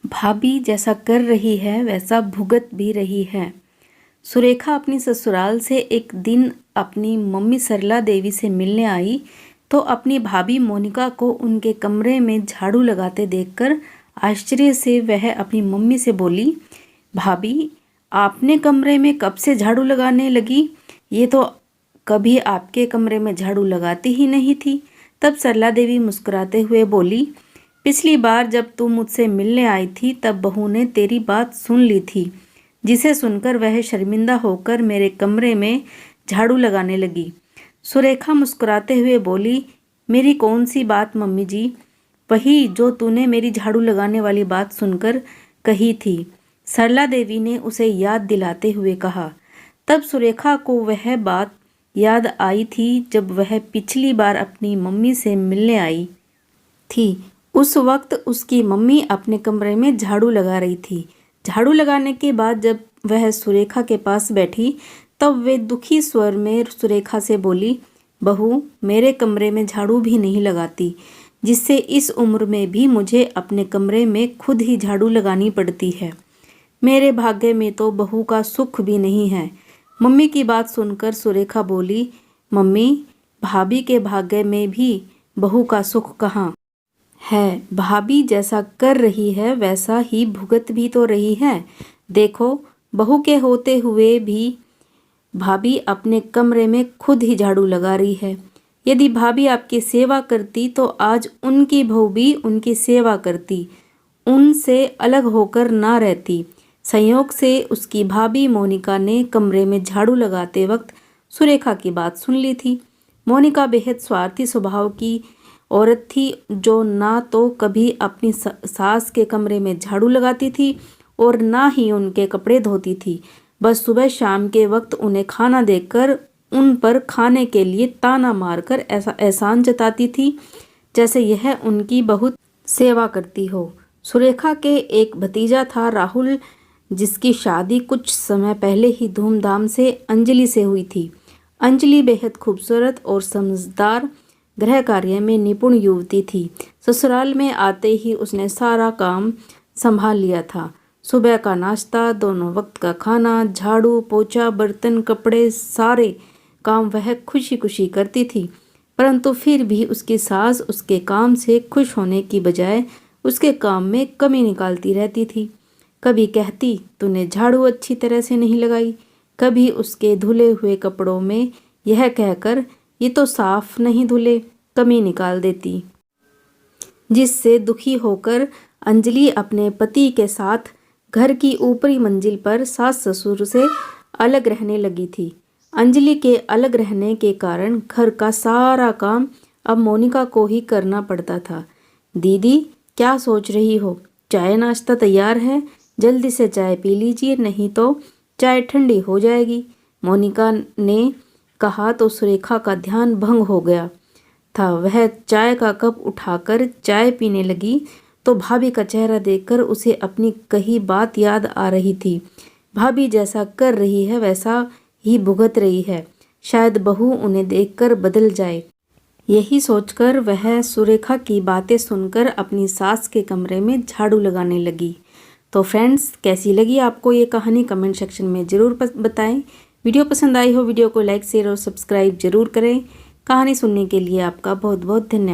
भाभी जैसा कर रही है वैसा भुगत भी रही है। सुरेखा अपनी ससुराल से एक दिन अपनी मम्मी सरला देवी से मिलने आई तो अपनी भाभी मोनिका को उनके कमरे में झाड़ू लगाते देखकर आश्चर्य से वह अपनी मम्मी से बोली, भाभी आपने कमरे में कब से झाड़ू लगाने लगी? ये तो कभी आपके कमरे में झाड़ू लगाती ही नहीं थी। तब सरला देवी मुस्कुराते हुए बोली, पिछली बार जब तू मुझसे मिलने आई थी तब बहू ने तेरी बात सुन ली थी, जिसे सुनकर वह शर्मिंदा होकर मेरे कमरे में झाड़ू लगाने लगी। सुरेखा मुस्कुराते हुए बोली, मेरी कौन सी बात मम्मी जी? वही जो तूने मेरी झाड़ू लगाने वाली बात सुनकर कही थी, सरला देवी ने उसे याद दिलाते हुए कहा। तब सुरेखा को वह बात याद आई थी जब वह पिछली बार अपनी मम्मी से मिलने आई थी। उस वक्त उसकी मम्मी अपने कमरे में झाड़ू लगा रही थी। झाड़ू लगाने के बाद जब वह सुरेखा के पास बैठी तब वे दुखी स्वर में सुरेखा से बोली, बहू मेरे कमरे में झाड़ू भी नहीं लगाती, जिससे इस उम्र में भी मुझे अपने कमरे में खुद ही झाड़ू लगानी पड़ती है। मेरे भाग्य में तो बहू का सुख भी नहीं है। मम्मी की बात सुनकर सुरेखा बोली, मम्मी भाभी के भाग्य में भी बहू का सुख कहाँ है? भाभी जैसा कर रही है वैसा ही भुगत भी तो रही है। देखो बहू के होते हुए भी भाभी अपने कमरे में खुद ही झाड़ू लगा रही है। यदि भाभी आपकी सेवा करती तो आज उनकी बहू भी उनकी सेवा करती, उनसे अलग होकर ना रहती। संयोग से उसकी भाभी मोनिका ने कमरे में झाड़ू लगाते वक्त सुरेखा की बात सुन ली थी। मोनिका बेहद स्वार्थी स्वभाव की औरत थी जो ना तो कभी अपनी सास के कमरे में झाड़ू लगाती थी और ना ही उनके कपड़े धोती थी। बस सुबह शाम के वक्त उन्हें खाना देकर उन पर खाने के लिए ताना मारकर ऐसा एहसान जताती थी जैसे यह उनकी बहुत सेवा करती हो। सुरेखा के एक भतीजा था राहुल, जिसकी शादी कुछ समय पहले ही धूमधाम से अंजलि से हुई थी। अंजलि बेहद खूबसूरत और समझदार गृह कार्य में निपुण युवती थी। ससुराल में आते ही उसने सारा काम संभाल लिया था। सुबह का नाश्ता, दोनों वक्त का खाना, झाड़ू पोछा, बर्तन, कपड़े, सारे काम वह खुशी खुशी करती थी। परंतु फिर भी उसकी सास उसके काम से खुश होने की बजाय उसके काम में कमी निकालती रहती थी। कभी कहती तूने झाड़ू अच्छी तरह से नहीं लगाई, कभी उसके धुले हुए कपड़ों में यह कहकर ये तो साफ नहीं धुले कमी निकाल देती, जिससे दुखी होकर अंजलि अपने पति के साथ घर की ऊपरी मंजिल पर सास ससुर से अलग रहने लगी थी। अंजलि के अलग रहने के कारण घर का सारा काम अब मोनिका को ही करना पड़ता था। दीदी क्या सोच रही हो? चाय नाश्ता तैयार है, जल्दी से चाय पी लीजिए, नहीं तो चाय ठंडी हो जाएगी। मोनिका ने कहा तो सुरेखा का ध्यान भंग हो गया था। वह चाय का कप उठाकर चाय पीने लगी तो भाभी का चेहरा देखकर उसे अपनी कही बात याद आ रही थी। भाभी जैसा कर रही है वैसा ही भुगत रही है, शायद बहू उन्हें देखकर बदल जाए। यही सोचकर वह सुरेखा की बातें सुनकर अपनी सास के कमरे में झाड़ू लगाने लगी। तो फ्रेंड्स, कैसी लगी आपको ये कहानी कमेंट सेक्शन में ज़रूर बताएं। वीडियो पसंद आई हो वीडियो को लाइक शेयर और सब्सक्राइब जरूर करें। कहानी सुनने के लिए आपका बहुत बहुत धन्यवाद।